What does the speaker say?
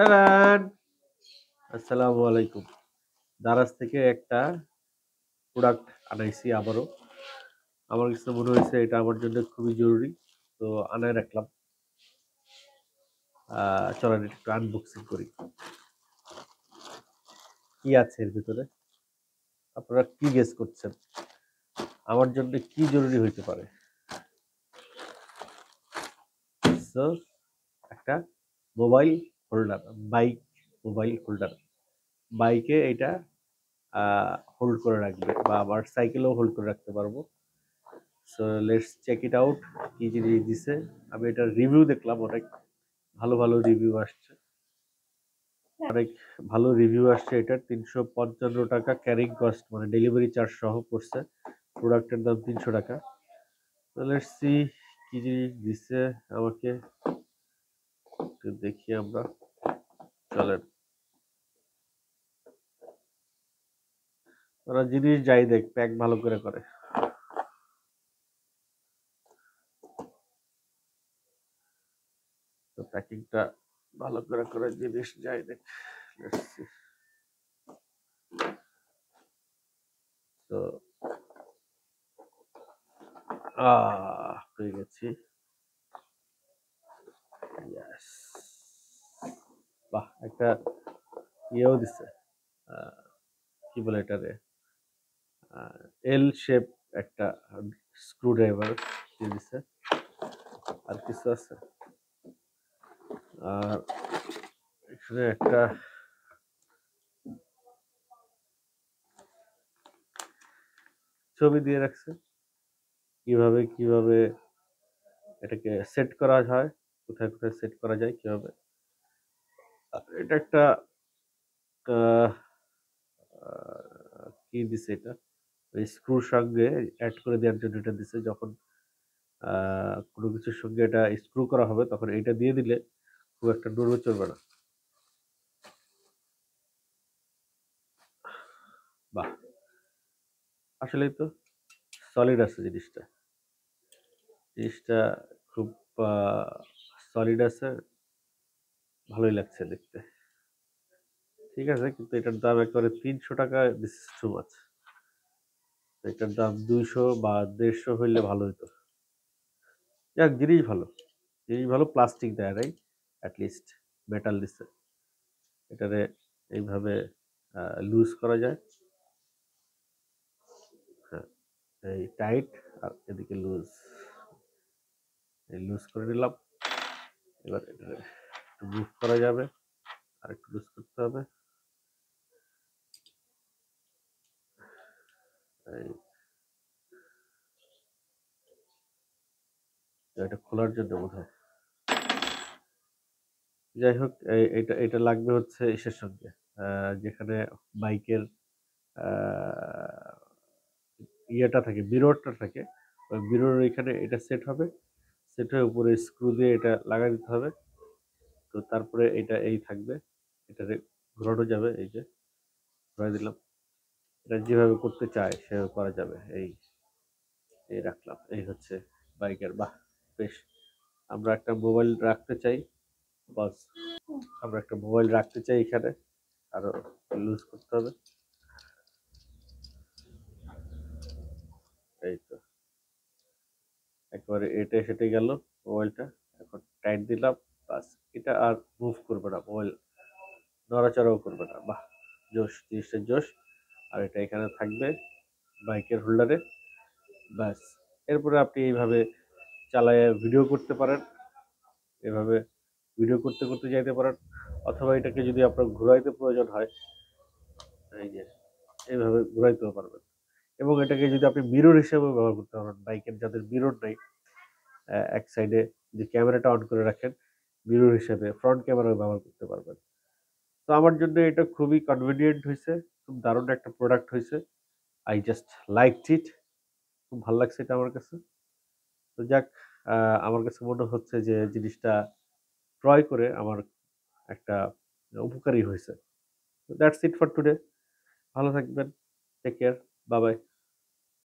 টাডান! আসসালামু আলাইকুম। দারাজ থেকে একটা প্রোডাক্ট আনাইছি আবারও। আমার কাছে মনে হয়েছে এটা আমার জন্য খুবই জরুরি। তো আনায় রাখলাম। চলেন এটা একটু আনবক্সিং করি। কি আছে এর ভিতরে? আপনারা কি গেস করছেন? আমার জন্য কি জরুরি হইতে পারে? সো একটা mobile holder, bike mobile holder. বাইকে এটা হোল্ড করে রাখবে বা আবার সাইকেলেও হোল্ড করে রাখতে পারবো। So let's check it out. কি জিনিস দিছে। আমি এটার রিভিউ দেখলাম, অনেক ভালো ভালো রিভিউ আসছে। অনেক ভালো রিভিউ আসছে এটার। ৩৫৫ টাকা ক্যারিং কস্ট, মানে ডেলিভারি চার্জ সহ পড়ছে। প্রোডাক্টের দাম ৩০০ টাকা। তো লেটস সি কি জিনিস দিচ্ছে আমাকে, একটু দেখি আমরা। চলেন, ওরা জিনিস যাই দেখ, প্যাক ভালো করে করে। তো প্যাকিংটা ভালো করে করে, জিনিস যাই দেখ। Let's see. তো পেয়ে গেছি। Yes. বাহ, একটা ইয়েও দিছে, কি বলে এটারে, এল শেপ একটা স্ক্রু ড্রাইভার দিয়ে দিছে। আর কিছু আছে? আর এখানে একটা ছবি দিয়ে রাখছে, কিভাবে কিভাবে এটাকে সেট করা হয়, কোথায় কোথায় সেট করা যায় কিভাবে। এটা একটা আহ, কি দিছে এটা, ওই স্ক্রুর সঙ্গে অ্যাড করে দেওয়ার জন্য এটা দিছে। যখন কোনো কিছুর সঙ্গে এটা স্ক্রু করা হবে তখন এটা দিয়ে দিলে খুব একটা নড়বে চড়বে না। বাহ, আসলেই তো সলিড আছে জিনিসটা। জিনিসটা খুব সলিড আছে, ভালোই লাগছে দেখতে। ঠিক আছে, কিন্তু এটার দাম একবারে ৩০০ টাকা, দিস ইজ টু মাচ। এটার দাম ২০০ বা ১৫০ হইলে ভালো হতো। যাক, জিনিস ভালো, জিনিস ভালো। প্লাস্টিক দেয় নাই, অ্যাটলিস্ট মেটাল দিচ্ছে। এটারে এইভাবে লুজ করা যায়। হ্যাঁ, এই টাইট আর এদিকে লুজ। এই লুজ করে নিলাম। এবার এটারে একটু মুভ করা যাবে, আর একটু লুজ করতে হবে। এই এটা খোলার জন্য বোধ হয়। যাই হোক, এটা এটা লাগবে হচ্ছে ইসের সঙ্গে, যেখানে বাইকের ইয়েটা থাকে, মিররটা থাকে। ওই মিরর এখানে এটা সেট হবে, সেট হয়ে উপরে স্ক্রু দিয়ে এটা লাগাই দিতে হবে। তো তারপরে এটা এই থাকবে, এটাতে ঘোরানো যাবে। এই যে ঘোরাই দিলাম, এটা যেভাবে করতে চায় সেভাবে করা যাবে। এই এই রাখলাম, এই হচ্ছে বাইকের। বাহ, বেশ। আমরা একটা মোবাইল রাখতে চাই, বাস। আমরা একটা মোবাইল রাখতে চাই এখানে, আরো লুজ করতে হবে। এই তো একবারে এটা সেটে গেল মোবাইলটা। এখন টাইট দিলাম, বাস। এটা আর মুভ করবে না, মোবাইল নড়াচড়াও করবে না। বাহ, জোশ, জিনিসটা জোশ। আর এটা এখানে থাকবে বাইকের হোল্ডারে, ব্যাস। এরপরে আপনি এইভাবে চালায় ভিডিও করতে পারেন, এভাবে ভিডিও করতে করতে যাইতে পারেন। অথবা এটাকে যদি আপনার ঘুরাইতে প্রয়োজন হয়, এই যে এইভাবে ঘুরাইতেও পারবেন। এবং এটাকে যদি আপনি মিরর হিসেবে ব্যবহার করতে পারেন, বাইকের যাদের মিরর নাই, এক সাইডে যে ক্যামেরাটা অন করে রাখেন, মিরর হিসেবে ফ্রন্ট ক্যামেরাও ব্যবহার করতে পারবেন। তো আমার জন্য এটা খুবই কনভিনিয়েন্ট হয়েছে, খুব দারুণ একটা প্রোডাক্ট হয়েছে। আই জাস্ট লাইকড ইট। খুব ভালো লাগছে এটা আমার কাছে। তো যাক, আমার কাছে মনে হচ্ছে যে জিনিসটা ক্রয় করে আমার একটা উপকারী হয়েছে। That's it for today. ভালো থাকবেন। Take care. Bye by.